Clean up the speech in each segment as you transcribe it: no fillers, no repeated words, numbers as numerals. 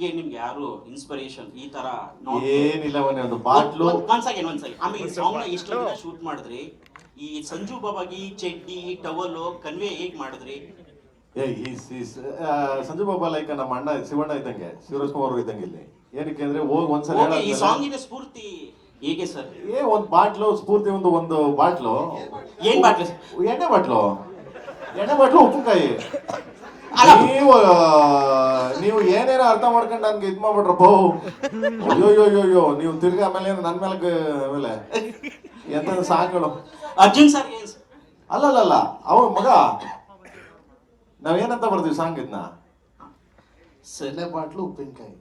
ನಿಮ್ಗೆ ಯಾರು ಇನ್ಸ್ಪಿರೇಷನ್ ಈ ತರ ಏನಿಲ್ಲ ಒಂದು ಬಾಟ್ಲು ಒಂದ್ಸರಿ ಆಮೇಲೆ ಸಾಂಗ್ ನ ಎಷ್ಟು ಶೂಟ್ ಮಾಡಿದ್ರಿ, ಈ ಸಂಜು ಬಾಬಾಗಿ ಚಡ್ಡಿ ಟವಲ್ ಕನ್ವೆ ಹೇಗ್ ಮಾಡಿದ್ರಿ? ಸಂಜು ಬಾಬಾ ಲೈಕ್ ನಮ್ಮ ಅಣ್ಣ ಶಿವಣ್ಣ ಇದ್ದಂಗೆ, ಶಿವರಾಜ್ ಕುಮಾರ್ ಇದ್ದಂಗೆ. ಇಲ್ಲಿ ಏನಕ್ಕೆ ಅಂದ್ರೆ ಹೋಗಿ ಒಂದ್ಸಲ ಈ ಸಾಂಗಿನ ಸ್ಫೂರ್ತಿ ಹೇಗೆ ಸರ್? ಒಂದ್ ಬಾಟ್ಲು ಸ್ಫೂರ್ತಿ, ಒಂದು ಬಾಟ್ಲು. ಏನ್ ಬಾಟ್ಲು? ಎಣ್ಣೆ ಬಾಟ್ಲು ಉಪ್ಪಿನಕಾಯಿ. ನೀವು ಏನೇನೋ ಅರ್ಥ ಮಾಡ್ಕೊಂಡು ನನ್ಗೆ ಇದ್ ಮಾಡ್ಬಿಟ್ರಪ್ಪ. ಅಯ್ಯೋ ನೀವು ತಿರ್ಗಿ ಆಮೇಲೆ ನನ್ ಮೇಲೆ ಎಂತ ಸಾಂಗ್ಗಳು. ಅರ್ಜುನ್ ಸರ್ ಅಲ್ಲಲ್ಲ ಅವ ಮಗ ನಾವೇನಂತ ಬರ್ತೀವಿ ಸಾಂಗ್ ಇದನ್ನ? ಎಣ್ಣೆ ಬಾಟ್ಲು ಉಪ್ಪಿನಕಾಯಿ.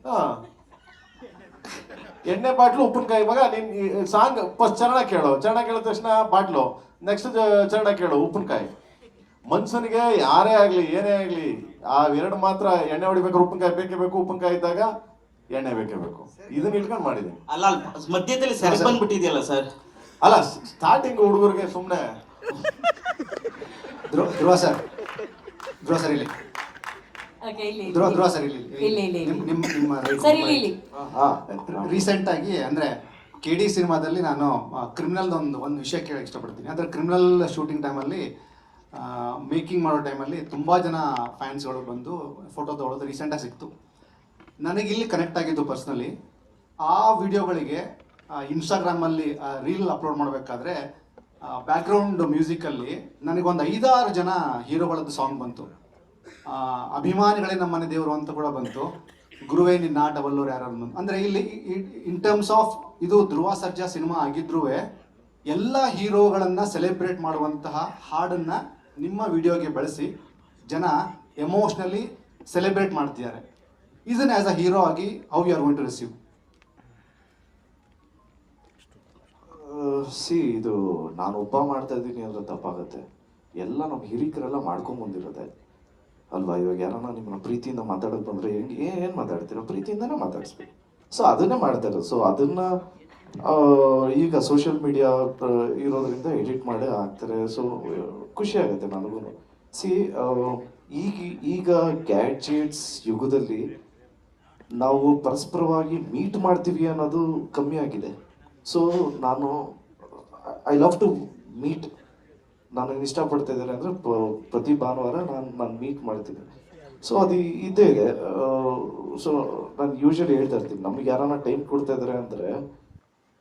ಎಣ್ಣೆ ಬಾಟ್ಲು ಉಪ್ಪಿನಕಾಯಿ. ಮಗ ನೀನ್ ಸಾಂಗ್ ಫಸ್ಟ್ ಚರಣ ಕೇಳಿದ ತಕ್ಷಣ ಬಾಟ್ಲು, ನೆಕ್ಸ್ಟ್ ಚರಣ ಕೇಳು ಉಪ್ಪಿನಕಾಯಿ. ಮನ್ಸನಿಗೆ ಯಾರೇ ಆಗ್ಲಿ ಏನೇ ಆಗ್ಲಿ ಆ ಎರಡು ಮಾತ್ರ ಎಣ್ಣೆ ಹೊಡಿಬೇಕಾದ್ರೆ ಉಪ್ಪಿನಕಾಯಿ ಬೇಕೇ ಬೇಕು, ಉಪ್ಪಿನಕಾಯಿ ಇದ್ದಾಗ ಎಣ್ಣೆ ಬೇಕೇ ಬೇಕು. ಇದನ್ನ ಇಟ್ಕೊಂಡು ಮಾಡಿದೀನಿ. ಅಲ್ಲ ಮಧ್ಯದಲ್ಲಿ ಸರಿ ಬಂದ್ಬಿಟ್ಟಿದೆಯಲ್ಲ ಸರ್. ಅಲ್ಲ ಸ್ಟಾರ್ಟಿಂಗ್ ಹುಡುಗರಿಗೆ ಸುಮ್ನೆ ಧ್ರುವ ಸರ್ ಇಲ್ಲಿ. ಧ್ರುವ ಸರ್ ಇಲ್ಲಿ. ನಿಮ್ಮ ರೀಸೆಂಟ್ ಆಗಿ ಅಂದ್ರೆ KD ಸಿನಿಮಾದಲ್ಲಿ ನಾನು ಕ್ರಿಮಿನಲ್ ಒಂದು ವಿಷಯ ಕೇಳಕ್ಕೆ ಇಷ್ಟಪಡ್ತೀನಿ. ಅಂದ್ರೆ ಕ್ರಿಮಿನಲ್ ಶೂಟಿಂಗ್ ಟೈಮಲ್ಲಿ ಮೇಕಿಂಗ್ ಮಾಡೋ ಟೈಮಲ್ಲಿ ತುಂಬ ಜನ ಫ್ಯಾನ್ಸ್ಗಳು ಬಂದು ಫೋಟೋ ತೊಗೊಳೋದು ರೀಸೆಂಟಾಗಿ ಸಿಕ್ತು. ನನಗೆ ಇಲ್ಲಿ ಕನೆಕ್ಟ್ ಆಗಿದ್ದು ಪರ್ಸ್ನಲಿ ಆ ವಿಡಿಯೋಗಳಿಗೆ ಇನ್ಸ್ಟಾಗ್ರಾಮಲ್ಲಿ ರೀಲ್ ಅಪ್ಲೋಡ್ ಮಾಡಬೇಕಾದ್ರೆ ಬ್ಯಾಕ್ಗ್ರೌಂಡ್ ಮ್ಯೂಸಿಕಲ್ಲಿ ನನಗೊಂದು 5-6 ಜನ ಹೀರೋಗಳದ್ದು ಸಾಂಗ್ ಬಂತು. ಅಭಿಮಾನಿಗಳೇ ನಮ್ಮನೆ ದೇವರು ಅಂತ ಕೂಡ ಬಂತು. ಗುರುವೇ ನಿನ್ನ ಡಬಲ್ಲೋರು ಯಾರು ಬಂತು. ಅಂದರೆ ಇಲ್ಲಿ ಇನ್ ಟರ್ಮ್ಸ್ ಆಫ್ ಇದು ಧ್ರುವ ಸರ್ಜಾ ಸಿನಿಮಾ ಆಗಿದ್ರೂ ಎಲ್ಲ ಹೀರೋಗಳನ್ನು ಸೆಲೆಬ್ರೇಟ್ ಮಾಡುವಂತಹ ಹಾಡನ್ನು ನಿಮ್ಮ ವಿಡಿಯೋಗೆ ಬಳಸಿ ಜನ ಎಮೋಷ್ನಲಿ ಸೆಲೆಬ್ರೇಟ್ ಮಾಡ್ತಿದ್ದಾರೆ. ಇದನ್ನ ಆಸ್ ಅ ಹೀರೋ ಆಗಿ how you are going to receive? ಇದು ನಾನು ಒಬ್ಬ ಮಾಡ್ತಾ ಇದ್ದೀನಿ ಅಂದ್ರೆ ತಪ್ಪಾಗತ್ತೆ. ಎಲ್ಲ ನಮ್ಮ ಹಿರಿಕರೆಲ್ಲ ಮಾಡ್ಕೊಂಡ್ ಬಂದಿರೋದೆ ಅಲ್ವಾ. ಇವಾಗ ಯಾರನ್ನ ನಿಮ್ಮನ್ನ ಪ್ರೀತಿಯಿಂದ ಮಾತಾಡಕ್ ಬಂದ್ರೆ ಏನ್ ಮಾತಾಡ್ತೀರೋ ಪ್ರೀತಿಯಿಂದನೇ ಮಾತಾಡಿಸ್ಬೇಕು. ಸೊ ಅದನ್ನೇ ಮಾಡ್ತಾ ಇರೋದು. ಸೊ ಅದನ್ನ ಈಗ ಸೋಷಿಯಲ್ ಮೀಡಿಯಾ ಇರೋದ್ರಿಂದ ಎಡಿಟ್ ಮಾಡಿ ಹಾಕ್ತಾರೆ. ಸೊ ಖುಷಿ ಆಗುತ್ತೆ ನನಗೂ. ಈಗ ಗ್ಯಾಡ್ಜೆಟ್ಸ್ ಯುಗದಲ್ಲಿ ನಾವು ಪರಸ್ಪರವಾಗಿ ಮೀಟ್ ಮಾಡ್ತೀವಿ ಅನ್ನೋದು ಕಮ್ಮಿ ಆಗಿದೆ. So I love to meet. ನಾನು ಇಷ್ಟಪಡ್ತಾ ಇದ್ದೇನೆ ಅಂದರೆ ಪ್ರತಿ ಭಾನುವಾರ ನಾನು ಮೀಟ್ ಮಾಡ್ತೀನಿ. ಸೊ ಅದು ಇದ್ದೇ ಇದೆ. ಸೊ ನಾನು ಯೂಶಲಿ ಹೇಳ್ತಾ ಇರ್ತೀನಿ, ನಮಗೆ ಯಾರನ್ನ ಟೈಮ್ ಕೊಡ್ತಾ ಇದ್ದಾರೆ ಅಂದರೆ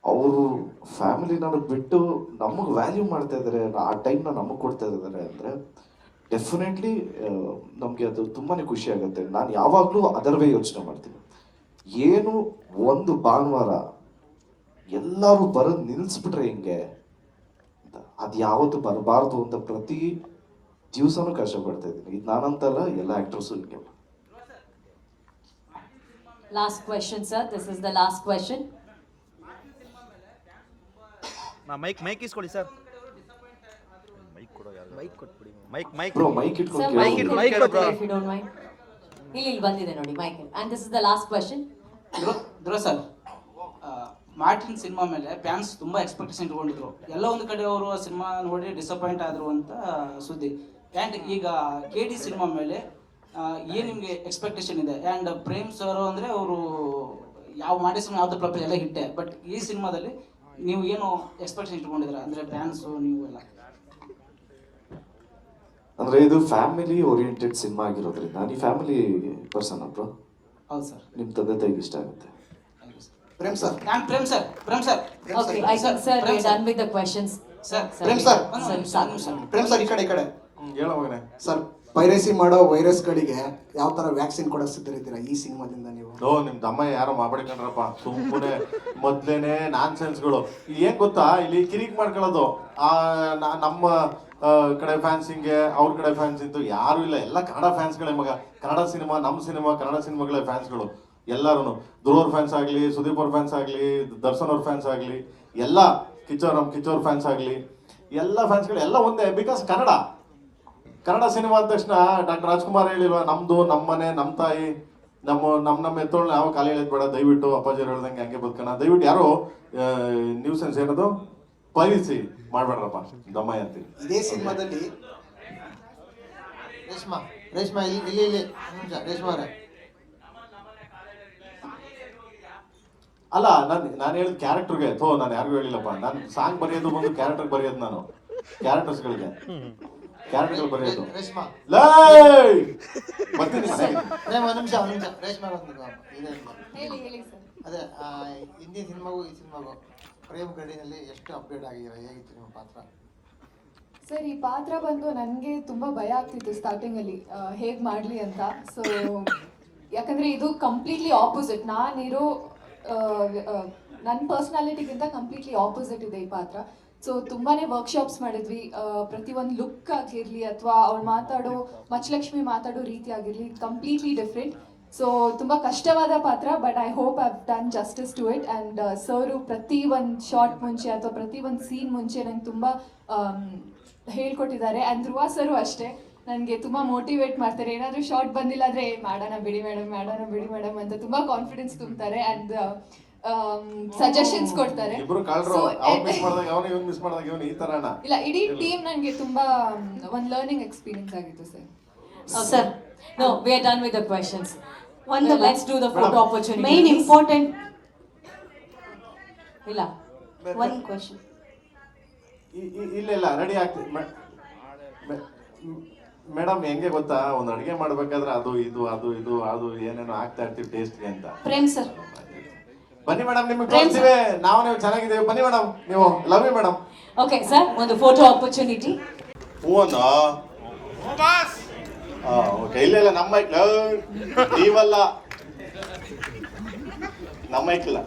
ಅವರು ಫ್ಯಾಮಿಲಿ ನನಗೆ ಬಿಟ್ಟು ನಮಗೆ ವ್ಯಾಲ್ಯೂ ಮಾಡ್ತಾ ಇದ್ದಾರೆ, ಆ ಟೈಮ್ನ ನಮಗೆ ಕೊಡ್ತಾ ಇದ್ದಾರೆ ಅಂದರೆ ಡೆಫಿನೆಟ್ಲಿ ನಮಗೆ ಅದು ತುಂಬಾ ಖುಷಿ ಆಗುತ್ತೆ. ನಾನು ಯಾವಾಗಲೂ ಅದರ ವೇ ಯೋಚನೆ ಮಾಡ್ತೀನಿ. ಏನು ಒಂದು ಭಾನುವಾರ ಎಲ್ಲರೂ ಬರೋದು ನಿಲ್ಲಿಸ್ಬಿಟ್ರೆ ಹಿಂಗೆ ಅಂತ, ಅದು ಯಾವತ್ತು ಬರಬಾರ್ದು ಅಂತ ಪ್ರತಿ ದಿವಸನೂ ಕಷ್ಟಪಡ್ತಾ ಇದ್ದೀನಿ. ಇದು ನಾನಂತಲ್ಲ, ಎಲ್ಲ ಆಕ್ಟರ್ಸು ಹಿಂಗೆ. Last question, sir. This is the last question. Mic ಇಸ್ಕೊಳ್ಳಿ ಸರ್. ಮೈಕ್ ಕೊಡೋ ಯಾರು? ಮೈಕ್ ಕೊಟ್ಬಿಡಿ. ಮೈಕ್ ಬ್ರೋ ಮೈಕ್ ಇಟ್ಕೊಂಡು Sir, mic if you don't mind. ಇಲ್ಲಿ ಬಂದಿದೆ ನೋಡಿ mic. And this is the last question. Dhruva sir, Martin cinema ಮೇಲೆ fans ತುಂಬಾ ಎಕ್ಸ್ಪೆಕ್ಟೇಷನ್ ಇಟ್ಕೊಂಡಿದ್ರು. ಎಲ್ಲ ಒಂದು ಕಡೆ ಅವರು ಸಿನಿಮಾ ನೋಡಿ ಡಿಸಪಾಯಿಂಟ್ ಆದ್ರು ಅಂತ ಸುದ್ದಿ. ಆ್ಯಂಡ್ ಈಗ KD ಸಿನಿಮಾ ಮೇಲೆ ಏನು ನಿಮಗೆ ಎಕ್ಸ್ಪೆಕ್ಟೇಷನ್ ಇದೆ? ಆ್ಯಂಡ್ ಪ್ರೇಮ್ ಸರ್ ಅಂದರೆ ಅವರು ಯಾವ ಮಾಡಿ ಸಿನಿಮಾ ಯಾವ್ದು ಪ್ರಪಂಚ ಎಲ್ಲ ಹಿಟ್ಟೆ, ಬಟ್ ಈ ಸಿನಿಮಾದಲ್ಲಿ ನೀವು ಏನು ಎಕ್ಸ್ಪೆಕ್ಟೇಷನ್ ಇಟ್ಕೊಂಡಿದ್ದೀರ ಅಂದರೆ ಫ್ಯಾನ್ಸು ನೀವು ಎಲ್ಲ? ಅಂದ್ರೆ ಇದು ಫ್ಯಾಮಿಲಿ ಓರಿಯೆಂಟೆಡ್ ಸಿನಿಮಾ ಆಗಿರೋದ್ರಿಂದ ನಾನು ಫ್ಯಾಮಿಲಿ ಪರ್ಸನ್ ಬ್ರೋ. ಹೌದು ಸರ್. ನಿಮ್ಮ ತಂದೆ ತಾಯಿಗೆ ಇಷ್ಟ ಆಗುತ್ತೆ. Prem sir. Okay, I think sir we're done with the questions. Sir, Prem sir. Prem sir ಈ ಕಡೆ ಹೇಳೋ ಮಗನೇ. ಸರ್, ಪೈರಸಿ ಮಾಡೋ ವೈರಸ್ಗಳಿಗೆ ಯಾವ ತರ ವ್ಯಾಕ್ಸಿನ್ ಕೊಡಕ್ಕೆ ಸಿದ್ಧರಿದ್ದೀರಾ ಈ ಸಿನಿಮಾದಿಂದ ನೀವು? ನಿಮ್ ತಮ್ಮ ಯಾರೋ ಮಾಡ್ಬೇಕಂಡ್ರಪ್ಪ, ಸುಮ್ಮನೆ ಮೊದ್ಲೇನೆ ನಾನ್ ಸೆನ್ಸ್ಗಳು. ಏನ್ ಗೊತ್ತಾ, ಇಲ್ಲಿ ಕಿರಿಕ್ ಮಾಡ್ಕೊಳ್ಳೋದು. ನಮ್ಮ ಕಡೆ ಫ್ಯಾನ್ಸ್ ಹಿಂಗೆ, ಅವ್ರ ಕಡೆ ಫ್ಯಾನ್ಸ್ ಇತ್ತು ಯಾರು ಇಲ್ಲ, ಎಲ್ಲ ಕನ್ನಡ ಫ್ಯಾನ್ಸ್ಗಳೇ ಮಗ. ಕನ್ನಡ ಸಿನಿಮಾ, ನಮ್ಮ ಸಿನಿಮಾ, ಕನ್ನಡ ಸಿನಿಮಾಗಳೇ ಫ್ಯಾನ್ಸ್ಗಳು ಎಲ್ಲರೂ. ಧ್ರುವ್ರ ಫ್ಯಾನ್ಸ್ ಆಗಲಿ, ಸುದೀಪ್ ಅವ್ರ ಫ್ಯಾನ್ಸ್ ಆಗಲಿ, ದರ್ಶನ್ ಅವ್ರ ಫ್ಯಾನ್ಸ್ ಆಗಲಿ, ಎಲ್ಲ ಕಿಚ್ಚೋರ್ ಫ್ಯಾನ್ಸ್ ಆಗಲಿ, ಎಲ್ಲ ಫ್ಯಾನ್ಸ್ಗಳು ಎಲ್ಲ ಒಂದೇ. ಬಿಕಾಸ್ ಕನ್ನಡ ಸಿನಿಮಾ ಅಂದ ತಕ್ಷಣ ಡಾಕ್ಟರ್ ರಾಜ್ಕುಮಾರ್ ಹೇಳಿಲ್ವಾ, ನಮ್ದು ನಮ್ಮನೆ ನಮ್ಮ ತಾಯಿ ನಮ್ಮ ಎತ್ತೋಳನ್ನ ಯಾವ ಕಾಲಿ ಹೇಳಿದ್ ಬೇಡ, ದಯವಿಟ್ಟು ಅಪ್ಪಾಜಿ ಹೇಳ್ದಂಗೆ ಹಂಗೆ ಬದುಕೋಣ, ದಯವಿಟ್ಟು ಯಾರು ನ್ಯೂಸೆನ್ಸ್ ಏನದು ಪೈರಿಸಿ ಮಾಡ್ಬೇಡ್ರಪ್ಪ ದಮ್ಮಯ್ಯ ಅಂತೀವಿ. ಇದೇ ಸಿನಿಮಾದಲ್ಲಿ ರೇಷ್ಮಾ ಇಲ್ಲಿ ರೇಷ್ಮಾ ಅವರೇ ಅಲ್ಲ ನಾನು ಹೇಳಿದ ಕ್ಯಾರೆಕ್ಟರ್ಗೆ ನಾನು ಯಾರಿಗೂ ಹೇಳಿಲ್ಲಪ್ಪ. ನಾನು ಸಾಂಗ್ ಬರೆಯೋದು ಬಂದು ಕ್ಯಾರೆಕ್ಟರ್ ಬರೆಯೋದು, ನಾನು ಕ್ಯಾರೆಕ್ಟರ್ಸ್ಗಳಿಗೆ ಕ್ಯಾರೆಕ್ಟರ್ ಬರೆಯೋದು. ಲೈ ಬರ್ತೀನಿ ಮನೆಗೆ. ಒಂದು ನಿಮಿಷ ರೇಷ್ಮಾ ಒಂದು ಇದೆ. ಹೇಳಿ ಸರ್. ಅದೇ ಹಿಂದಿನ ಸಿನಿಮಾಗೂ ಈ ಸಿನಿಮಾಗೂ ಪ್ರೇಮ್ ಗಡಿನಲ್ಲಿ ಎಷ್ಟು ಅಪ್ಡೇಟ್ ಆಗಿದ್ದೀರಾ, ಹೇಗಿತ್ತು ನಿಮ್ಮ ಪಾತ್ರ? ಸರ್, ಈ ಪಾತ್ರ ಬಂದು ನನಗೆ ತುಂಬ ಭಯ ಆಗ್ತಿತ್ತು ಸ್ಟಾರ್ಟಿಂಗಲ್ಲಿ ಹೇಗೆ ಮಾಡಲಿ ಅಂತ. ಸೊ ಯಾಕಂದರೆ ಇದು ಕಂಪ್ಲೀಟ್ಲಿ ಆಪೋಸಿಟ್, ನಾನಿರೋ ನನ್ನ ಪರ್ಸ್ನಾಲಿಟಿಗಿಂತ ಕಂಪ್ಲೀಟ್ಲಿ ಆಪೋಸಿಟ್ ಇದೆ ಈ ಪಾತ್ರ. ಸೊ ತುಂಬಾ ವರ್ಕ್ಶಾಪ್ಸ್ ಮಾಡಿದ್ವಿ. ಪ್ರತಿಯೊಂದು ಲುಕ್ ಆಗಿರಲಿ ಅಥವಾ ಅವ್ಳು ಮಾತಾಡೋ ಮಚ್ಚಲಕ್ಷ್ಮಿ ಮಾತಾಡೋ ರೀತಿ ಆಗಿರಲಿ ಕಂಪ್ಲೀಟ್ಲಿ ಡಿಫ್ರೆಂಟ್. ಸೊ ತುಂಬ ಕಷ್ಟವಾದ ಪಾತ್ರ, but I hope I done justice to it. And ಸರು ಪ್ರತಿ ಒಂದು ಶಾರ್ಟ್ ಮುಂಚೆ ಅಥವಾ ಪ್ರತಿ ಒಂದು ಸೀನ್ ಮುಂಚೆ ನಂಗೆ ತುಂಬ ಹೇಳ್ಕೊಟ್ಟಿದ್ದಾರೆ. ಆ್ಯಂಡ್ ಧ್ರುವ ಸರು ಅಷ್ಟೇ, ನನಗೆ ತುಂಬ ಮೋಟಿವೇಟ್ ಮಾಡ್ತಾರೆ. ಏನಾದರೂ ಶಾರ್ಟ್ ಬಂದಿಲ್ಲ ಅಂದರೆ ಮಾಡೋಣ ಬಿಡಿ ಮೇಡಮ್ ಅಂತ ತುಂಬ ಕಾನ್ಫಿಡೆನ್ಸ್ ತುಂಬ್ತಾರೆ. ಆ್ಯಂಡ್ ಸಜೆಷನ್ಸ್ ಕೊಡ್ತಾರೆ. ಇಬ್ರು ಕಾಲ್ರು ಅವ್ನು ಮಿಸ್ ಮಾಡಿದಾಗ ಅವನು, ಇವನು ಮಿಸ್ ಮಾಡಿದಾಗ ಇವನು, ಈ ತರನ ಇಲ್ಲ, ಇಡೀ ಟೀಮ್ ನನಗೆ ತುಂಬಾ ಒಂದು ಲರ್ನಿಂಗ್ ಎಕ್ಸ್ಪೀರಿಯನ್ಸ್ ಆಗಿತ್ತು sir. Sir, no, we are done with the questions. Let's do the photo opportunity. Main important. ಇಲ್ಲ, One question. ಇಲ್ಲ ರೆಡಿ ಆಗ್ತದೆ ಮೇಡಮ್. ಹೆಂಗೆ ಗೊತ್ತಾ, ಒಂದು ಅಡಿಗೆ ಮಾಡ್ಬೇಕಾದ್ರೆ ಅದು ಇದು ಏನೇನೋ ಆಗ್ತಾ ಇರ್ತೀವಿ ಟೇಸ್ಟ್ಗೆ ಅಂತ. ಪ್ರೇಮ್ ಸರ್. ಬನ್ನಿ ಮೇಡಮ್, ನಿಮ್ಗೆ ಕಳಿಸ್ತೀವಿ ನಾವು, ನೀವು ಚೆನ್ನಾಗಿದ್ದೀವಿ. ಬನ್ನಿ ಮೇಡಮ್, ನೀವು love you madam. Okay sir, ಒಂದು ಫೋಟೋ ಆಪರ್ಚುನಿಟಿ. ಹೂವನ್ನ ಓಕೆ. ಇಲ್ಲ ನಮ್ಮ ಮೈಕ್ ನೀವಲ್ಲ, ನಮ್ಮ ಮೈಕ್ ಇಲ್ಲ.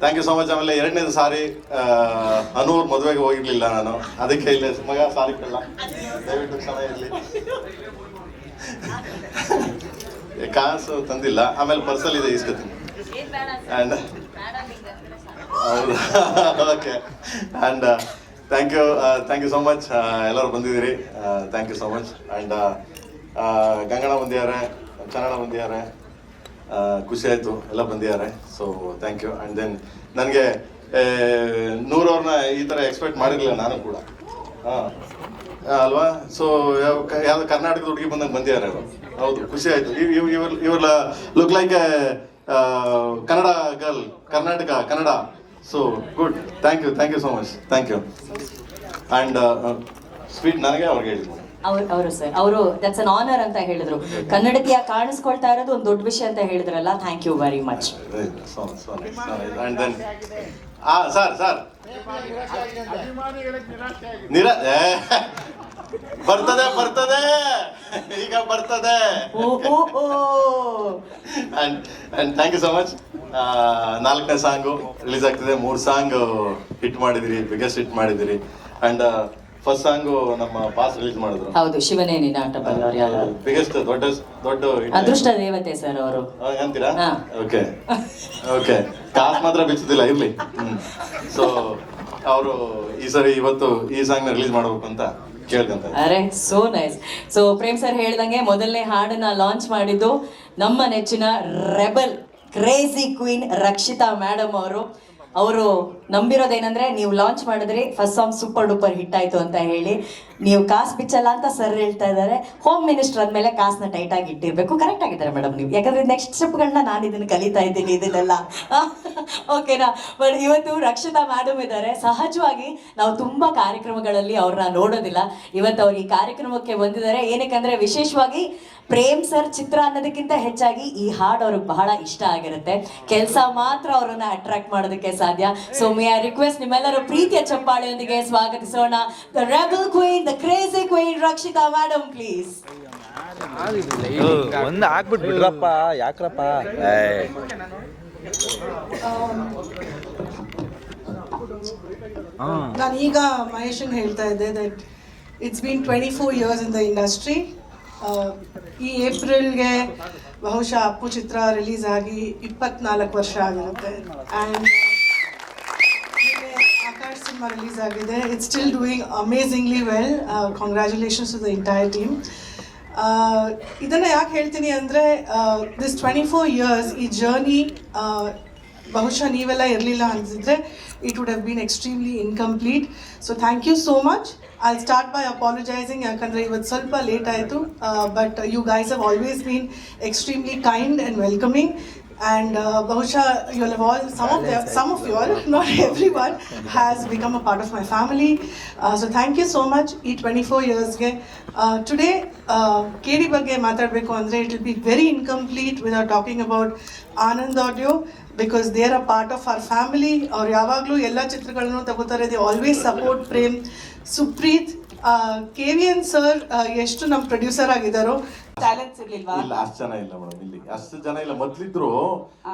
Thank you so much. ಆಮೇಲೆ ಎರಡನೇದು ಸಾರಿ ಅನೂರ್ ಮದುವೆಗೆ ಹೋಗಿರ್ಲಿಲ್ಲ ನಾನು, ಅದಕ್ಕೆ ಇಲ್ಲ ಮಗ ಸಾರಿ ಕೊಡಲ್ಲ, ದಯವಿಟ್ಟು ಕ್ಷಮ ಇರಲಿ. ಕಾಸು ತಂದಿಲ್ಲ, ಆಮೇಲೆ ಪರ್ಸಲ್ ಇದೆ ಇಸ್ಕೊತೀನಿ. ಆ್ಯಂಡ್ ಹೌದಾ, okay. And thank you so much. ಎಲ್ಲರೂ ಬಂದಿದ್ದೀರಿ, thank you so much. And Gangana ಬಂದಿದ್ದಾರೆ, ಚನ್ನಣ ಬಂದಿದ್ದಾರೆ, ಖುಷಿ ಆಯಿತು, ಎಲ್ಲ ಬಂದಿದ್ದಾರೆ. So thank you. And then ನನಗೆ ನೂರವ್ರನ್ನ ಈ ಥರ ಎಕ್ಸ್ಪೆಕ್ಟ್ ಮಾಡಿರಲಿಲ್ಲ ನಾನು ಕೂಡ, ಅಲ್ವಾ? ಸೊ ಯಾವ್ದು ಕರ್ನಾಟಕದ ಹುಡುಗಿ ಬಂದಂಗೆ ಬಂದಿದ್ದಾರೆ ಅವರು. ಹೌದು, ಖುಷಿ ಆಯಿತು. ಇವ್ರ look like Kannada girl, Kannada. So good, thank you so much, thank you. And sweet ನನಗೆ ಅವ್ರಿಗೆ ಹೇಳಿದ್ರು ಅವರು ಸರ್, ಅವರು ದಟ್ಸ್ ಅನ್ ಆನರ್ ಅಂತ ಹೇಳಿದ್ರು. ಕನ್ನಡತಿಯ ಕಾಣಿಸ್ಕೊಳ್ತಾ ಇರೋದು ಒಂದು ದೊಡ್ಡ ವಿಷಯ ಅಂತ ಹೇಳಿದ್ರಲ್ಲ, thank you very much. And then sir ಬರ್ತದೆ ಈಗ ಬರ್ತದೆ. And thank you so much. 4ನೇ ಸಾಂಗು ರಿಲೀಸ್ ಆಗ್ತಿದೆ. 3 ಸಾಂಗ್ ಹಿಟ್ ಮಾಡಿದಿರಿ, ಬಿಗ್ಗೆಸ್ಟ್ ಹಿಟ್ ಮಾಡಿದಿರಿ. ಆ್ಯಂಡ್ ಫಸ್ಟ್ ಸಾಂಗು ನಮ್ಮ ಪಾಸ್ ರಿಲೀಸ್ ಮಾಡಿದ್ರು. ಹೌದು, ಶಿವನೇ ನಿನ್ನಾಟ ಬಲ್ಲವರು ಯಾರು, ಬಿಗ್ಗೆಸ್ಟ್ ದೊಡ್ಡ ಅದೃಷ್ಟ ದೇವತೆ ಸರ್ ಅವರು ಅಂತೀರಾ? ಓಕೆ. ಕಾಸು ಮಾತ್ರ ಬಿಚ್ಚುದಿಲ್ಲ, ಇರ್ಲಿ. ಸೊ ಅವರು ಈ ಸರಿ ಇವತ್ತು ಈ ಸಾಂಗ್ ನ ರಿಲೀಸ್ ಮಾಡಬೇಕು ಅಂತ ಕೇಳ್ಕೊಂತ. ಅರೆ so nice. So Prem sir ಹೇಳ್ದಂಗೆ ಮೊದಲನೇ ಹಾಡನ್ನ ಲಾಂಚ್ ಮಾಡಿದ್ದು ನಮ್ಮ ನೆಚ್ಚಿನ rebel crazy queen Rakshita madam ಅವರು ನಂಬಿರೋದೇನಂದ್ರೆ, ನೀವು ಲಾಂಚ್ ಮಾಡಿದ್ರಿ, first song super duper hit ಆಯ್ತು ಅಂತ ಹೇಳಿ, ನೀವು ಕಾಸು ಬಿಚ್ಚಲ್ಲ ಅಂತ ಸರ್ ಹೇಳ್ತಾ ಇದ್ದಾರೆ. ಹೋಮ್ ಮಿನಿಸ್ಟರ್ ಅಂದಮೇಲೆ ಕಾಸನ್ನ ಟೈಟ್ ಆಗಿ ಇಟ್ಟಿರ್ಬೇಕು. ಕರೆಕ್ಟ್ ಆಗಿದ್ದಾರೆ ಮೇಡಮ್ ನೀವು, ಯಾಕಂದ್ರೆ ನೆಕ್ಸ್ಟ್ ಸ್ಟೆಪ್ಗಳನ್ನ ನಾನು ಇದನ್ನು ಕಲಿತಾ ಇದ್ದೀನಿ, ಇದನ್ನೆಲ್ಲ ಓಕೆನಾ. ಬಟ್ ಇವತ್ತು ರಕ್ಷಿತಾ ಮೇಡಮ್ ಇದ್ದಾರೆ. ಸಹಜವಾಗಿ ನಾವು ತುಂಬಾ ಕಾರ್ಯಕ್ರಮಗಳಲ್ಲಿ ಅವ್ರನ್ನ ನೋಡೋದಿಲ್ಲ, ಇವತ್ತು ಅವ್ರು ಈ ಕಾರ್ಯಕ್ರಮಕ್ಕೆ ಬಂದಿದ್ದಾರೆ. ಏನಕ್ಕಂದ್ರೆ ವಿಶೇಷವಾಗಿ ಪ್ರೇಮ್ ಸರ್ ಚಿತ್ರ ಅನ್ನೋದಕ್ಕಿಂತ ಹೆಚ್ಚಾಗಿ ಈ ಹಾಡು ಅವ್ರಿಗೆ ಬಹಳ ಇಷ್ಟ ಆಗಿರುತ್ತೆ. ಕೆಲಸ ಮಾತ್ರ ಅವರನ್ನ ಅಟ್ರಾಕ್ಟ್ ಮಾಡೋದಕ್ಕೆ ಸಾಧ್ಯ. ಸೊ ಮೇ ಐ ರಿಕ್ವೆಸ್ಟ್ ನಿಮ್ಮೆಲ್ಲರೂ ಪ್ರೀತಿಯ ಚಪ್ಪಾಳೆಯೊಂದಿಗೆ ಸ್ವಾಗತಿಸೋಣ the rebel queen, the crazy queen Rakshita madam, please. ಒಂದು ಆಗ್ಬಿಟ್ಟು ಬಿಡ್ರಪ್ಪ, ಯಾಕ್ರಪ್ಪ. ನಾನು ಈಗ ಮಹೇಶನ್ ಹೇಳ್ತಾ ಇದ್ದೆ that it's been 24 years in the industry. ಈ ಏಪ್ರಿಲ್ಗೆ ಬಹುಶಃ ಅಪ್ಪು ಚಿತ್ರ ರಿಲೀಸ್ ಆಗಿ 24 ವರ್ಷ ಆಗಿರುತ್ತೆ. ಆ್ಯಂಡ್ ಆಕಾಶ್ ಸಿನಿಮಾ ರಿಲೀಸ್ ಆಗಿದೆ. It's still doing amazingly well. Congratulations to the entire team. ಇದನ್ನು ಯಾಕೆ ಹೇಳ್ತೀನಿ ಅಂದರೆ, ದಿಸ್ 24 years ಈ ಜರ್ನಿ ಬಹುಶಃ ನೀವೆಲ್ಲ ಇರಲಿಲ್ಲ ಅನಿಸಿದ್ರೆ it would have been extremely incomplete. So thank you so much. I'll start by apologizing ಯಾಕಂದರೆ ಇವತ್ತು ಸ್ವಲ್ಪ ಲೇಟ್ ಆಯಿತು. But you guys have always been extremely kind and welcoming. and Bahusha, you'll have all, some of you all, not everyone, has become a part of my family. So thank you so much. ಈ 24 yearsಗೆ today KD ಬಗ್ಗೆ ಮಾತಾಡಬೇಕು ಅಂದರೆ it will be very incomplete without talking about Anand Audio, because they are a part of our family. ಅವ್ರು ಯಾವಾಗಲೂ ಎಲ್ಲ ಚಿತ್ರಗಳನ್ನು ತಗೋತಾರೆ, they always support Prem. Supreeth, KVN sir ಎಷ್ಟು ನಮ್ಮ ಪ್ರೊಡ್ಯೂಸರ್ ಆಗಿದ್ದಾರೋ. ಟ್ಯಾಲೆಂಟ್ಸ್ ಇರ್ಲಿಲ್ವಾ? ಇಲ್ಲ, ಅಷ್ಟು ಜನ ಇಲ್ಲ ಮೇಡಮ್, ಇಲ್ಲಿ ಅಷ್ಟು ಜನ ಇಲ್ಲ. ಮೊದ್ಲಿದ್ರು,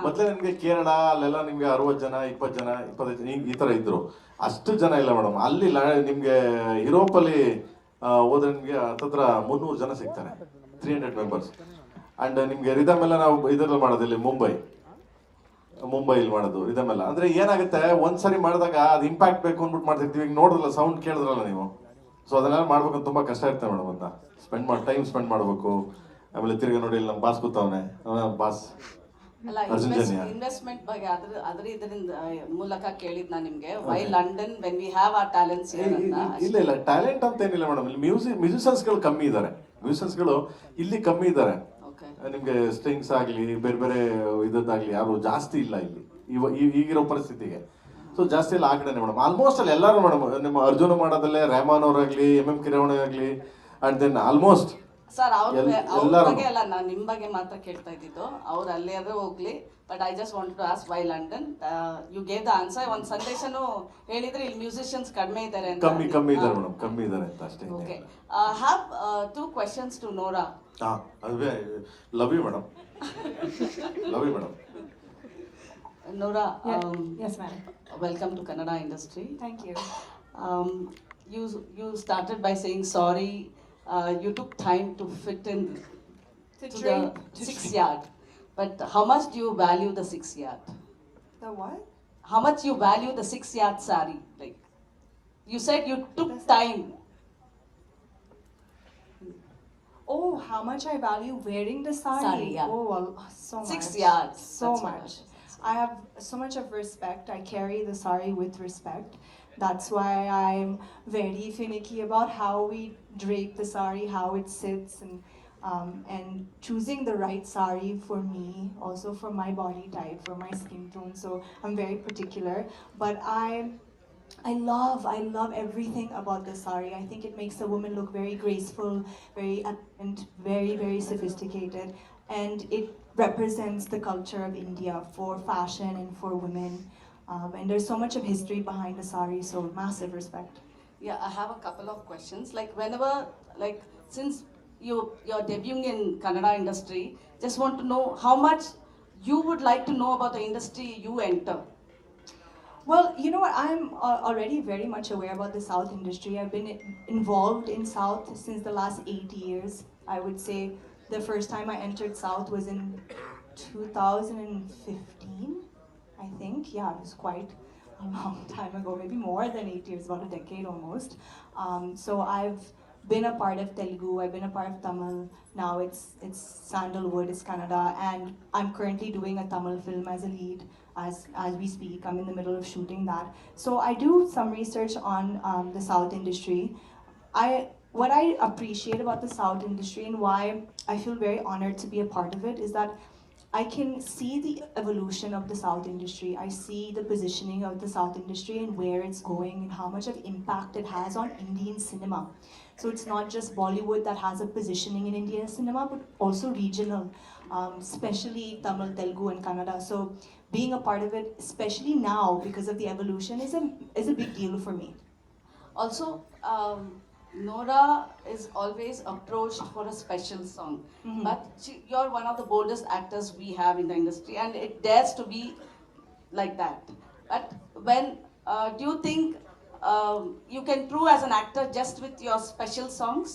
ಮೊದ್ಲೇ ನಿಮ್ಗೆ ಕೇರಳ ಅಲ್ಲೆಲ್ಲ ನಿಮ್ಗೆ 60 ಜನ 20 ಜನ 25 ಜನ ಈ ತರ ಇದ್ರು. ಅಷ್ಟು ಜನ ಇಲ್ಲ ಮೇಡಮ್. ಅಲ್ಲಿ ನಿಮ್ಗೆ ಯುರೋಪ್ ಅಲ್ಲಿ ಹೋದ್ರೆ ನಿಮ್ಗೆ ಹತ್ತತ್ರ 300 ಜನ ಸಿಗ್ತಾರೆ, 300 ಮೆಂಬರ್ಸ್. ಅಂಡ್ ನಿಮ್ಗೆ ರಿದಮ್ ಎಲ್ಲ ನಾವು ಇದ್ರಲ್ಲಿ ಮಾಡೋದು, ಇಲ್ಲಿ ಮುಂಬೈಲಿ ಮಾಡೋದು ರಿದಮ್ ಎಲ್ಲ. ಅಂದ್ರೆ ಏನಾಗುತ್ತೆ, ಒಂದ್ಸರಿ ಮಾಡಿದಾಗ ಅದು ಇಂಪ್ಯಾಕ್ಟ್ ಬೇಕು ಅಂದ್ಬಿಟ್ಟು ಮಾಡ್ತಿರ್ತೀವಿ. ಈಗ ನೋಡಿದ್ರಲ್ಲ, ಸೌಂಡ್ ಕೇಳಿದ್ರಲ್ಲ ನೀವು. ಸೊ ಅದನ್ನೆಲ್ಲ ಮಾಡ್ಬೇಕಂತ ತುಂಬಾ ಕಷ್ಟ ಇರ್ತದೆ ಮೇಡಮ್. ಅಂತ ಟೈಮ್ ಸ್ಪೆಂಡ್ ಮಾಡ್ಬೇಕು. ಆಮೇಲೆ ತಿರ್ಗಿ ನೋಡಿ, ಇಲ್ಲಿ ನಮ್ಮ ಬಾಸ್ ಕೂತವನೆ, ಬಾಸ್ ಅಲ್ಲ, ಇನ್ವೆಸ್ಟ್ಮೆಂಟ್ ಬಗ್ಗೆ ಇದರಿಂದ ಮೂಲಕ ಕೇಳಿದ್ ನಾನು ನಿಮ್ಗೆ. Why London when we have our talents? ಇಲ್ಲ, ಟ್ಯಾಲೆಂಟ್ ಅಂತ ಏನಿಲ್ಲ ಮೇಡಮ್. ಇಲ್ಲಿ ಮ್ಯೂಸಿಷಿಯನ್ಸ್ಗಳು ಕಮ್ಮಿ ಇದ್ದಾರೆ. ಮ್ಯೂಸಿಷಿಯನ್ಸ್ಗಳು ಇಲ್ಲಿ ಕಮ್ಮಿ ಇದ್ದಾರೆ. ನಿಮ್ಗೆ ಸ್ಟ್ರಿಂಗ್ಸ್ ಆಗ್ಲಿ, ಬೇರೆ ಬೇರೆ ಇದಾಗ್ಲಿ ಯಾರು ಜಾಸ್ತಿ ಇಲ್ಲ ಇಲ್ಲಿ ಈಗಿರೋ ಪರಿಸ್ಥಿತಿಗೆ. ಸೊ ಜಾಸ್ತಿ ಎಲ್ಲ ಆ ಕಡೆನೆ ಮೇಡಮ್. ಆಲ್ಮೋಸ್ಟ್ ಅಲ್ಲಿ ಎಲ್ಲರೂ ಮೇಡಮ್, ನಿಮ್ಮ ಅರ್ಜುನ ಮಾಡೋದಲ್ಲೇ ರೆಹಮಾನ್ ಅವರಾಗ್ಲಿ, MM ಕಿರವಣೆ ಆಗ್ಲಿ, ಅಂಡ್ ದೆನ್ ಆಲ್ಮೋಸ್ಟ್ ಸರ್ ಅವ್ರ ಬಗ್ಗೆ ಅಲ್ಲ, ನಾನು ನಿಮ್ಮ ಬಗ್ಗೆ ಮಾತ್ರ ಕೇಳ್ತಾ ಇದ್ದಿದ್ದು. ಅವ್ರು ಅಲ್ಲೇ ಹೋಗ್ಲಿ, but I just want to ask why London. You gave the answer. ಒಂದು ಸಂದೇಶನು ಹೇಳಿದ್ರೆ ಇಲ್ಲಿ ಮ್ಯೂಸಿಷಿಯನ್ಸ್ ಕಡಿಮೆ ಇದ್ದಾರೆ ಅಂತ. ಕಮ್ಮಿ ಇದ್ದಾರೆ ಮೇಡಮ್, ಕಮ್ಮಿ ಇದ್ದಾರೆ ಅಂತ ಅಷ್ಟೇ. Okay, have 2 questions to Nora. ಅದೇ love you madam. Love you madam. Nora, Yes, ma'am. welcome to Kannada industry. Thank you. You started by saying sorry. You took time to fit in to the 6 yard. But how much do you value the 6 yard? The what? How much you value the 6 yard sari? Like you said, you took time. Oh, how much I value wearing the sari? Sari, yeah. Oh, well, so 6 much. yards. So That's much. I have so much of respect. I carry the sari with respect. That's why I'm very finicky about how we drape the sari, how it sits, and choosing the right sari for me, also for my body type, for my skin tone. So I'm very particular. But I love everything about the sari. I think it makes a woman look very graceful, very elegant, very, very sophisticated, and it represents the culture of India for fashion and for women. And there's so much of history behind the sari, so massive respect. Yeah, I have a couple of questions. Like whenever, like since you're debuting in Kannada industry, just want to know how much you would like to know about the industry you enter. Well, you know what, I'm already very much aware about the South industry. I've been involved in South since the last 8 years. I would say the first time I entered South was in 2015, I think. Yeah, it was quite a long time ago, maybe more than 8 years, about a decade almost. So I've been a part of Telugu, I've been a part of Tamil. Now it's Sandalwood, it's Kannada, and I'm currently doing a Tamil film as a lead as we speak. I'm in the middle of shooting that. So I do some research on the South industry. What I appreciate about the South industry and why I feel very honored to be a part of it is that I can see the evolution of the South industry. I see the positioning of the South industry and where it's going and how much of impact it has on Indian cinema. So it's not just Bollywood that has a positioning in Indian cinema, but also regional, especially Tamil, Telugu and Kannada. So being a part of it, especially now because of the evolution, is a big deal for me. Also, Nora is always approached for a special song, but you're one of the boldest actors we have in the industry, and it dares to be like that. But when do you think you can prove as an actor just with your special songs?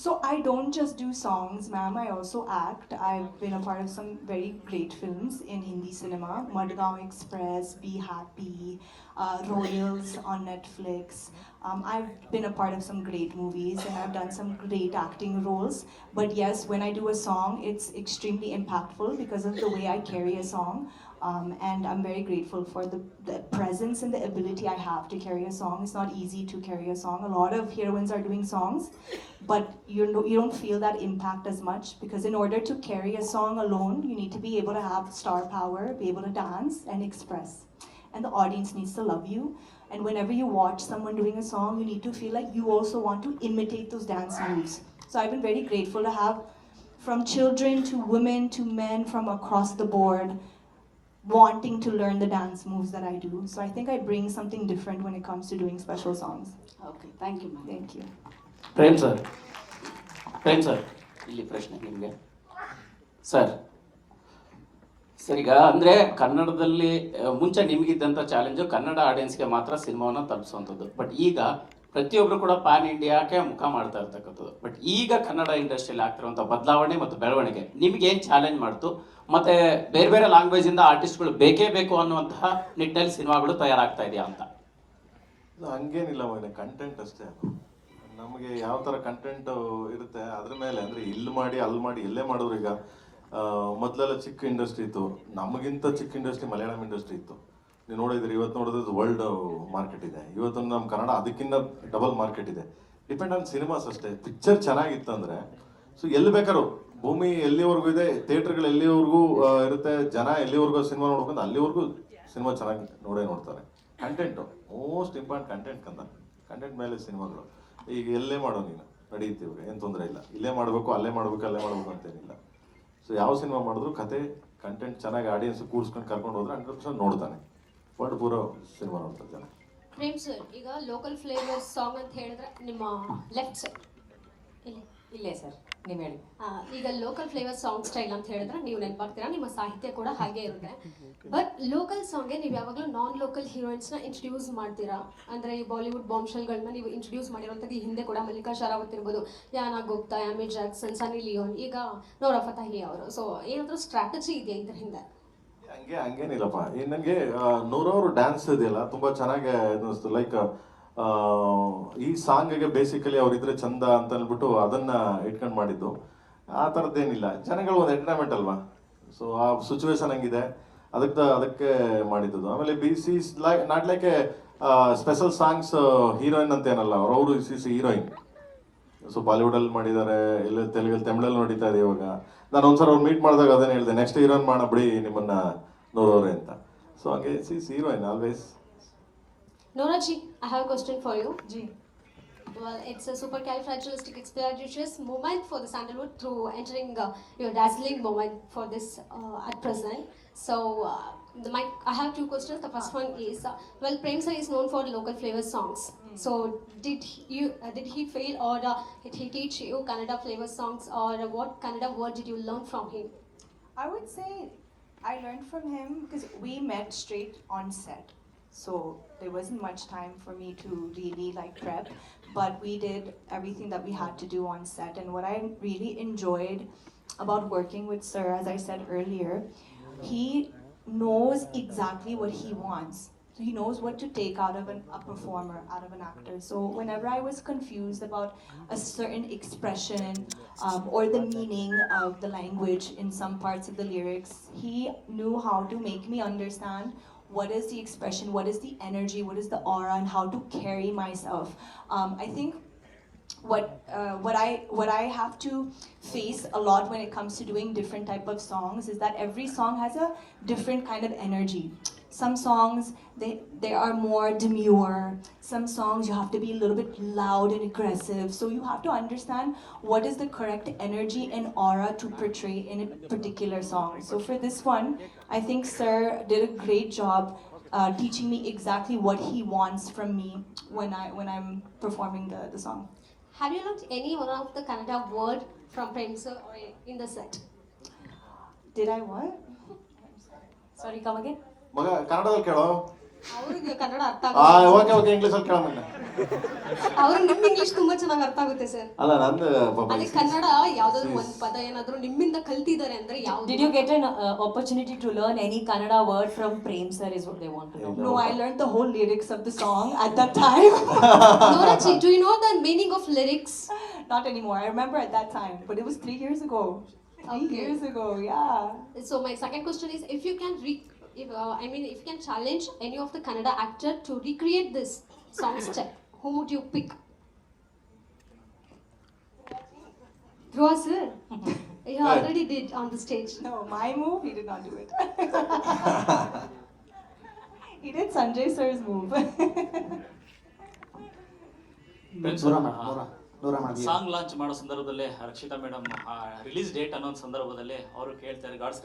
So I don't just do songs, ma'am, I also act. I've been a part of some very great films in Hindi cinema. Madgaon Express, Be Happy, Royals on Netflix. I've been a part of some great movies and I've done some great acting roles. But yes, when I do a song, it's extremely impactful because of the way I carry a song. And I'm very grateful for the presence and the ability I have to carry a song. It's not easy to carry a song. A lot of heroines are doing songs, but you don't feel that impact as much, because in order to carry a song alone, you need to be able to have star power, be able to dance and express. And the audience needs to love you. And whenever you watch someone doing a song, you need to feel like you also want to imitate those dance moves. So I've been very grateful to have, from children to women to men from across the board, wanting to learn the dance moves that I do. So I think I bring something different when it comes to doing special songs. Okay thank you Thank you. Prem sir ಇಲ್ಲಿ ಪ್ರಶ್ನೆ ನಿಮಗೆ sir. ಈಗ ಅಂದರೆ ಕನ್ನಡದಲ್ಲಿ ಮುಂಚೆ ನಿಮಗಿದ್ದಂಥ challenge Kannada ಆಡಿಯನ್ಸ್ಗೆ ಮಾತ್ರ ಸಿನಿಮಾವನ್ನು ತಲುಪಿಸುವಂಥದ್ದು. But ಈಗ ಪ್ರತಿಯೊಬ್ಬರು ಕೂಡ ಪ್ಯಾನ್ ಇಂಡಿಯಾಕ್ಕೆ ಮುಖ ಮಾಡ್ತಾ ಇರ್ತಕ್ಕಂಥದ್ದು. ಬಟ್ ಈಗ ಕನ್ನಡ ಇಂಡಸ್ಟ್ರಿಯಲ್ಲಿ ಆಗ್ತಿರುವಂಥ ಬದಲಾವಣೆ ಮತ್ತು ಬೆಳವಣಿಗೆ ನಿಮ್ಗೆ ಏನು ಚಾಲೆಂಜ್ ಮಾಡ್ತು, ಮತ್ತು ಬೇರೆ ಬೇರೆ ಲ್ಯಾಂಗ್ವೇಜಿಂದ ಆರ್ಟಿಸ್ಟ್ಗಳು ಬೇಕೇ ಬೇಕು ಅನ್ನುವಂತಹ ನಿಟ್ಟಿನಲ್ಲಿ ಸಿನಿಮಾಗಳು ತಯಾರಾಗ್ತಾ ಇದೆಯಾ ಅಂತ? ಹಂಗೇನಿಲ್ಲ ಮಗನೆ, ಕಂಟೆಂಟ್ ಅಷ್ಟೇ. ನಮಗೆ ಯಾವ ಥರ ಕಂಟೆಂಟ್ ಇರುತ್ತೆ ಅದ್ರ ಮೇಲೆ, ಅಂದರೆ ಇಲ್ಲಿ ಮಾಡಿ ಅಲ್ಲಿ ಮಾಡಿ ಎಲ್ಲೇ ಮಾಡಿದ್ರು. ಈಗ ಮೊದಲೆಲ್ಲ ಚಿಕ್ಕ ಇಂಡಸ್ಟ್ರಿ ಇತ್ತು, ನಮಗಿಂತ ಚಿಕ್ಕ ಇಂಡಸ್ಟ್ರಿ ಮಲಯಾಳಂ ಇಂಡಸ್ಟ್ರಿ ಇತ್ತು. ನೀವು ನೋಡಿದ್ರಿ, ಇವತ್ತು ನೋಡಿದ್ರೆ ವರ್ಲ್ಡ್ ಮಾರ್ಕೆಟ್ ಇದೆ. ಇವತ್ತು ನಮ್ಮ ಕನ್ನಡ ಅದಕ್ಕಿಂತ ಡಬಲ್ ಮಾರ್ಕೆಟ್ ಇದೆ. ಡಿಪೆಂಡ್ ಆನ್ ಸಿನಿಮಾಸ್ ಅಷ್ಟೇ. ಪಿಕ್ಚರ್ ಚೆನ್ನಾಗಿತ್ತು ಅಂದರೆ ಸೊ ಎಲ್ಲಿ ಬೇಕಾದ್ರು, ಭೂಮಿ ಎಲ್ಲಿವರೆಗೂ ಇದೆ, ಥಿಯೇಟರ್ಗಳು ಎಲ್ಲಿವರೆಗೂ ಇರುತ್ತೆ, ಜನ ಎಲ್ಲಿವರೆಗೂ ಸಿನಿಮಾ ನೋಡ್ಕೊಂಡು ಅಲ್ಲಿವರೆಗೂ ಸಿನಿಮಾ ಚೆನ್ನಾಗಿ ನೋಡ್ತಾರೆ. ಕಂಟೆಂಟು ಮೋಸ್ಟ್ ಇಂಪಾರ್ಟೆಂಟ್, ಕಂಟೆಂಟ್ ಮೇಲೆ ಸಿನಿಮಾಗಳು. ಈಗ ಎಲ್ಲೇ ಮಾಡೋ ನೀನು ನಡೀತೀವಿ, ಏನು ತೊಂದರೆ ಇಲ್ಲ. ಇಲ್ಲೇ ಮಾಡಬೇಕು ಅಲ್ಲೇ ಮಾಡಬೇಕು ಅಂತೇನಿಲ್ಲ. ಸೊ ಯಾವ ಸಿನಿಮಾ ಮಾಡಿದ್ರು ಕತೆ ಕಂಟೆಂಟ್ ಚೆನ್ನಾಗಿ ಆಡಿಯನ್ಸ್ ಕೂಡ್ಸ್ಕೊಂಡು ಕರ್ಕೊಂಡು ಹೋದ್ರೆ 100% ನೋಡ್ತಾನೆ. ವರ್ಲ್ಡ್ ಪೂರ ಸಿನಿಮಾ ನೋಡ್ತಾರೆ ಜನ. ಪ್ರೇಮ್ ಸರ್, ಈಗ ಲೋಕಲ್ ಫ್ಲೇವರ್ ಸಾಂಗ್ ಅಂತ ಹೇಳಿದ್ರೆ ನಿಮ್ಮ ಲೆಫ್ಟ್ ಸೈಡ್ ಇಲ್ಲೇ ಸರ್ ನೀವು ಹೇಳಿ. ಈಗ ಲೋಕಲ್ ಫ್ಲೇವರ್ ಸಾಂಗ್ ಸ್ಟೈಲ್ ಅಂತ ಹೇಳಿದ್ರೆ ನೀವು ನೆನಪಾಗ್ತೀರಾ, ನಿಮ್ಮ ಸಾಹಿತ್ಯ ಕೂಡ ಹಾಗೆ ಇರುತ್ತೆ. ಬಟ್ ಲೋಕಲ್ ಸಾಂಗ್ಗೆ ನೀವು ಯಾವಾಗಲೂ ನಾನ್ ಲೋಕಲ್ ಹೀರೋಯಿನ್ಸ್ನ ಇಂಟ್ರಡ್ಯೂಸ್ ಮಾಡ್ತೀರಾ? ಅಂದರೆ ಈ ಬಾಲಿವುಡ್ ಬಾಂಬ್ಶೆಲ್ಗಳನ್ನ ನೀವು ಇಂಟ್ರಡ್ಯೂಸ್ ಮಾಡಿರೋಂಥದ್ದು ಈ ಹಿಂದೆ ಕೂಡ ಮಲ್ಲಿಕಾ ಶರಾವತ್ ಇರ್ಬೋದು, ಯಾನಾ ಗುಪ್ತಾ, ಆಮಿ ಜಾಕ್ಸನ್, ಸನ್ನಿ ಲಿಯೋನ್, ಈಗ ನೋರಾ ಫತಹಿ ಅವರು. ಸೊ ಏನಾದರೂ ಸ್ಟ್ರಾಟಜಿ ಇದೆಯಾ ಇದ್ರ ಹಿಂದೆ? ಹಂಗೇನಿಲ್ಲಪ್ಪ. ನನಗೆ ನೂರವರು ಡ್ಯಾನ್ಸ್ ಇದೆಯಲ್ಲ ತುಂಬ ಚೆನ್ನಾಗಿ ಅನ್ನಿಸ್ತು. ಲೈಕ್ ಈ ಸಾಂಗ್ಗೆ ಬೇಸಿಕಲಿ ಅವರಿದ್ರೆ ಚಂದ ಅಂತ ಅಂದ್ಬಿಟ್ಟು ಅದನ್ನ ಇಟ್ಕೊಂಡು ಮಾಡಿದ್ದು. ಆ ಥರದ್ದೇನಿಲ್ಲ, ಜನಗಳು ಒಂದು ಎಂಟರ್ಟೈನ್ಮೆಂಟ್ ಅಲ್ವಾ. ಸೊ ಆ ಸಿಚುವೇಶನ್ ಹಂಗಿದೆ, ಅದಕ್ಕೆ ಮಾಡಿದ್ದು. ಆಮೇಲೆ BC not like A special songs heroine ಅಂತ ಏನಲ್ಲ, ಅವರು ಹೀರೋಯಿನ್. ಸೊ ಬಾಲಿವುಡಲ್ಲಿ ಮಾಡಿದ್ದಾರೆ, ಇಲ್ಲ ತೆಲುಗಲ್ಲಿ, ತಮಿಳಲ್ಲಿ ನೋಡಿತಾ ಇದೆ ಇವಾಗ. ನಾನು ಒಂದ್ಸಲ ಅವ್ರು ಮೀಟ್ ಮಾಡಿದಾಗ ಅದನ್ನೇ ಹೇಳಿದೆ, ನೆಕ್ಸ್ಟ್ ಹೀರೋಯಿನ್ ಮಾಡೋಣ ಬಿಡಿ ನಿಮ್ಮನ್ನ ನೋಡೋರೆ ಅಂತ. ಸೊ ಹಂಗೆ heroine always. Nora ji, I have a question for you. Ji. Well, it's a supercalifragilisticexpialidocious moment for the Sandalwood through entering your dazzling moment for this at present. So, I have two questions. The first one is, well, Prem sir is known for local flavor songs. So, did he fail, or did he teach you Kannada flavor songs, or what Kannada word did you learn from him? I would say I learned from him because we met straight on set. So there wasn't much time for me to really prep, but we did everything that we had to do on set. And what I really enjoyed about working with Sir, as I said earlier, he knows exactly what he wants. So he knows what to take out of a performer, out of an actor. So whenever I was confused about a certain expression or the meaning of the language in some parts of the lyrics, he knew how to make me understand what is the expression, what is the energy, what is the aura, and how to carry myself. I think what I have to face a lot when it comes to doing different type of songs is that every song has a different kind of energy. Some songs, they are more demure. Some songs you have to be a little bit loud and aggressive. So you have to understand what is the correct energy and aura to portray in a particular song. So for this one, I think Sir did a great job teaching me exactly what he wants from me when I'm performing the song. Have you learned any one of the Kannada word from Prem sir or in the set? Did I what? Sorry, come again. ಮಗ ಕನ್ನಡದಲ್ಲಿ ಕೇಳೋ. ಅವ್ರಿಗೆ ಕನ್ನಡ ಅರ್ಥ okay okay English ಅಲ್ಲಿ ಕೇಳೋಣ. ಅವ್ರಿಗೆ ನಿಮ್ English ತುಂಬಾ ಚೆನ್ನಾಗಿ ಅರ್ಥ ಆಗುತ್ತೆ ಸರ್. ಅಲ್ಲ ನಂದು ಪಾಪ ಅದೇ ಕನ್ನಡ ಯಾವ್ದಾದ್ರು ಒಂದ್ ಪದ ಏನಾದ್ರು ನಿಮ್ಮಿಂದ ಕಲ್ತಿದ್ದಾರೆ ಅಂದ್ರೆ ಯಾವ್ದು? Did you get an opportunity to learn any Kannada word from Prem sir is what they want to know. No, I learned the whole lyrics of the song at that time. Norachi, do you know the meaning of lyrics? Not anymore. I remember at that time, but it was 3 years ago. 3 years ago, yeah. So my second question is, if you can if you can challenge any of the Kannada actor to recreate this song step, whom would you pick? Dhruva sir, you already did on the stage. No, my move, he did not do it. He did Sanjay sir's move. Song launch ಮಾಡೋ ಸಂದರ್ಭದಲ್ಲೇ Rakshita madam release date ಅನ್ನೋ ಸಂದರ್ಭದಲ್ಲಿ ಅವರು ಕೇಳ್ತಾರೆ God's